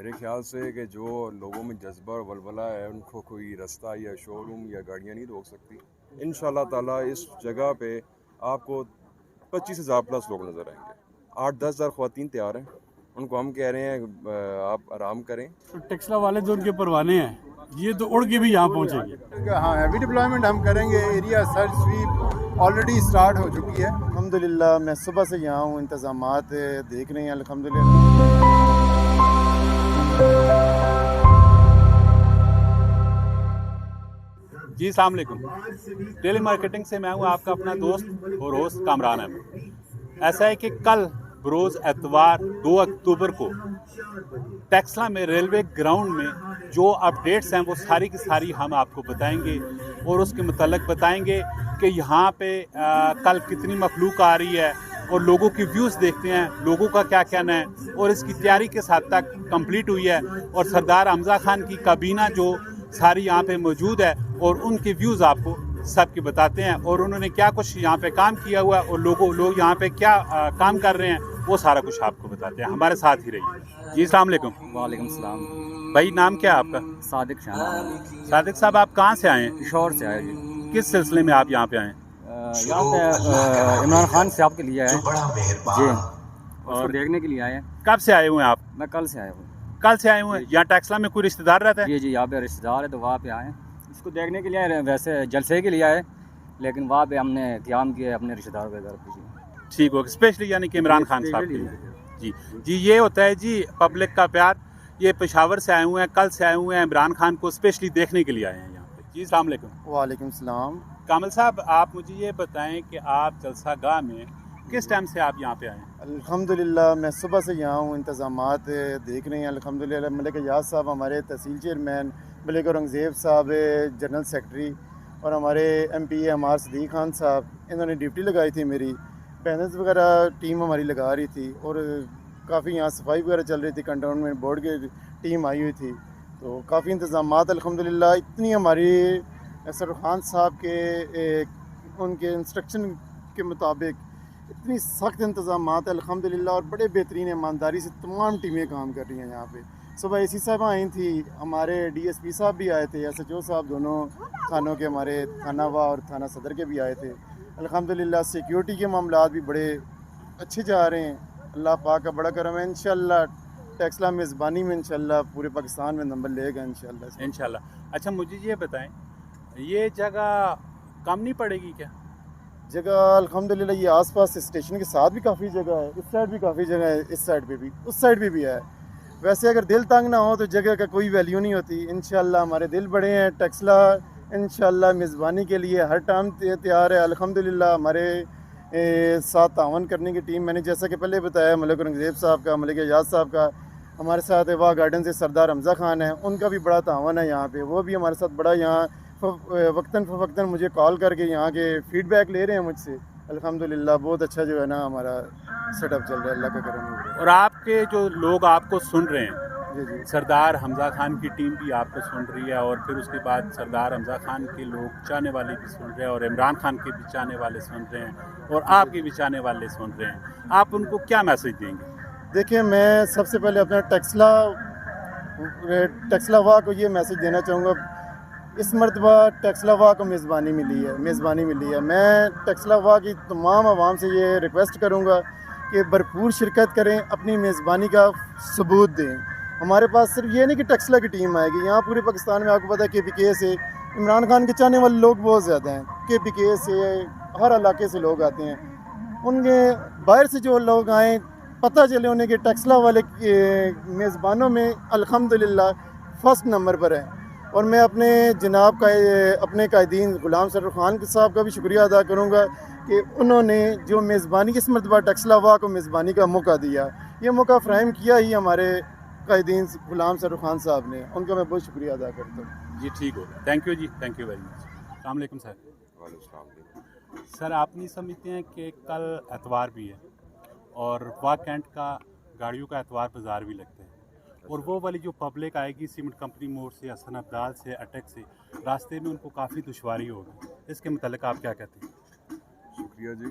میرے خیال سے کہ جو لوگوں میں جذبہ اور ولولہ ہے ان کو کوئی رستہ یا شو روم یا گاڑیاں نہیں روک سکتی. انشاءاللہ تعالیٰ اس جگہ پہ آپ کو 25,000 پلس لوگ نظر آئیں گے. 8-10 ہزار خواتین تیار ہیں, ان کو ہم کہہ رہے ہیں آپ آرام کریں. ٹیکسلا والے جو ان کے پروانے ہیں یہ تو اڑ کے بھی یہاں پہنچیں گے. ہاں ہیوی ڈپلائمنٹ ہم کریں گے. Area search sweep already start ہو چکی ہے. الحمدللہ میں صبح سے یہاں ہوں, انتظامات دیکھ رہے ہیں الحمدللہ. جی السلام علیکم. ڈیلی مارکیٹنگ سے میں ہوں آپ کا اپنا دوست اور ہوسٹ کامران احمد. ایسا ہے کہ کل بروز اتوار 2 اکتوبر کو ٹیکسلا میں ریلوے گراؤنڈ میں جو اپڈیٹس ہیں وہ ساری کی ساری ہم آپ کو بتائیں گے اور اس کے متعلق بتائیں گے کہ یہاں پہ کل کتنی مخلوق آ رہی ہے اور لوگوں کی ویوز دیکھتے ہیں, لوگوں کا کیا کہنا ہے, اور اس کی تیاری کس حد تک کمپلیٹ ہوئی ہے, اور سردار حمزہ خان کی کابینہ جو ساری یہاں پہ موجود ہے اور ان کے ویوز آپ کو سب کے بتاتے ہیں, اور انہوں نے کیا کچھ یہاں پہ کام کیا ہوا ہے اور لوگ یہاں پہ کیا کام کر رہے ہیں وہ سارا کچھ آپ کو بتاتے ہیں. ہمارے ساتھ ہی رہیے. جی السلام علیکم. وعلیکم السلام. بھائی نام کیا ہے آپ کا؟ صادق شاہ. صادق صاحب آپ کہاں سے آئے ہیں؟ پشاور سے آئے جی. کس سلسلے میں آپ یہاں پہ آئے ہیں؟ یہاں پہ عمران خان صاحب کے لیے آئے جی, اور دیکھنے کے لیے آئے ہیں. کب سے آئے ہوئے ہیں آپ؟ میں کل سے آیا ہوں. کل سے آئے ہوئے ہیں. یہاں ٹیکسلا میں کوئی رشتہ دار رہتا ہے؟ جی جی, یہاں پہ رشتہ دار ہے تو وہاں پہ آئے ہیں. اس کو دیکھنے کے لیے آئے, ویسے جلسے کے لیے آئے لیکن وہاں پہ ہم نے قیام کیا اپنے رشتہ داروں کے گھر پہ. ٹھیک ہو, اسپیشلی یعنی کہ عمران خان صاحب کے لیے. جی جی, یہ ہوتا ہے جی پبلک کا پیار. یہ پشاور سے آئے ہوئے ہیں, کل سے آئے ہوئے ہیں, عمران خان کو اسپیشلی دیکھنے کے لیے آئے ہیں یہاں پہ. جی السلام علیکم. وعلیکم السلام. کامل صاحب آپ مجھے یہ بتائیں کہ آپ جلسہ گاہ میں کس ٹائم سے آپ یہاں پہ آئے ہیں؟ الحمدللہ میں صبح سے یہاں ہوں, انتظامات دیکھ رہے ہیں الحمدللہ. ملک یاز صاحب ہمارے تحصیل چیئرمین, ملک اورنگزیب صاحب جنرل سیکرٹری, اور ہمارے ایم پی ہمار صدیق خان صاحب, انہوں نے ڈیوٹی لگائی تھی میری. پینلز وغیرہ ٹیم ہماری لگا رہی تھی, اور کافی یہاں صفائی وغیرہ چل رہی تھی. کنٹونمنٹ بورڈ کی ٹیم آئی ہوئی تھی, تو کافی انتظامات الحمدللہ. اتنی ہماری سر خان صاحب کے ان کے انسٹرکشن کے مطابق اتنی سخت انتظامات الحمدللہ, اور بڑے بہترین ایمانداری سے تمام ٹیمیں کام کر رہی ہیں یہاں پہ. صبح اے سی صاحب آئی تھیں, ہمارے ڈی ایس پی صاحب بھی آئے تھے, ایس ایچ او صاحب, دونوں تھانوں کے, ہمارے تھانہ وا اور تھانہ صدر کے بھی آئے تھے. الحمدللہ سیکیورٹی کے معاملات بھی بڑے اچھے جا رہے ہیں. اللہ پاک کا بڑا کرم ہے. انشاءاللہ ٹیکسلا میزبانی میں انشاءاللہ پورے پاکستان میں نمبر لے گا انشاءاللہ. انشاءاللہ. اچھا مجھے یہ بتائیں, یہ جگہ کم نہیں پڑے گی کیا؟ جگہ الحمدللہ یہ آس پاس اسٹیشن کے ساتھ بھی کافی جگہ ہے, اس سائڈ بھی کافی جگہ ہے, اس سائڈ پہ بھی, اس سائڈ پہ بھی ہے. ویسے اگر دل تنگ نہ ہو تو جگہ کا کوئی ویلیو نہیں ہوتی. انشاءاللہ ہمارے دل بڑے ہیں. ٹیکسلا انشاءاللہ میزبانی کے لیے ہر ٹائم تیار ہے الحمدللہ. ہمارے ساتھ تعاون کرنے کی ٹیم, میں نے جیسا کہ پہلے بتایا, ملک اورنگزیب صاحب کا, ملک اعجاز صاحب کا, ہمارے ساتھ واہ گارڈن سے سردار حمزہ خان ہیں, ان کا بھی بڑا تعاون ہے یہاں پہ. وہ بھی ہمارے ساتھ بڑا یہاں وقتاً فوقتاً مجھے کال کر کے یہاں کے فیڈ بیک لے رہے ہیں مجھ سے. الحمدللہ بہت اچھا جو ہے نا ہمارا سیٹ اپ چل رہا ہے, اللہ کا کرم ہے. اور آپ کے جو لوگ آپ کو سن رہے ہیں, جی جی, سردار حمزہ خان کی ٹیم بھی آپ کو سن رہی ہے, اور پھر اس کے بعد سردار حمزہ خان کے لوگ چاہنے والے بھی سن رہے ہیں, اور عمران خان کے بھی چاہنے والے سن رہے ہیں, اور آپ کے بھی چاہنے والے سن رہے ہیں. آپ ان کو کیا میسج دیں گے؟ دیکھیں میں سب سے پہلے اپنا ٹیکسلا وا کو یہ میسج دینا چاہوں گا. اس مرتبہ ٹیکسلا وا کو میزبانی ملی ہے. میں ٹیکسلا وا کی تمام عوام سے یہ ریکویسٹ کروں گا کہ بھرپور شرکت کریں, اپنی میزبانی کا ثبوت دیں. ہمارے پاس صرف یہ نہیں کہ ٹیکسلا کی ٹیم آئے گی, یہاں پورے پاکستان میں آپ کو پتہ ہے کے پی کے سے عمران خان کے چاہنے والے لوگ بہت زیادہ ہیں. کے پی کے سے ہر علاقے سے لوگ آتے ہیں. ان کے باہر سے جو لوگ آئیں, پتہ چلے انہیں کہ ٹیکسلا والے میزبانوں میں الحمدللہ فرسٹ نمبر پر ہیں. اور میں اپنے جناب کا اپنے قائدین غلام سرور خان صاحب کا بھی شکریہ ادا کروں گا کہ انہوں نے جو میزبانی اس مرتبہ ٹیکسلا وا کو میزبانی کا موقع دیا. یہ موقع فراہم کیا ہی ہمارے قائدین غلام سرور خان صاحب نے, ان کا میں بہت شکریہ ادا کرتا ہوں. جی ٹھیک ہوگا, تھینک یو جی, تھینک یو ویری مچ. السلام علیکم سر. وعلیکم السلام. سر آپ نہیں سمجھتے ہیں کہ کل اتوار بھی ہے اور واہ کینٹ کا گاڑیوں کا اتوار بازار بھی لگتا ہے, اور وہ والی جو پبلک آئے گی سیمنٹ کمپنی موڑ سے, حسن ابدال سے, اٹک سے, راستے میں ان کو کافی دشواری ہوگی. اس کے متعلق آپ کیا کہتے ہیں؟ شکریہ جی.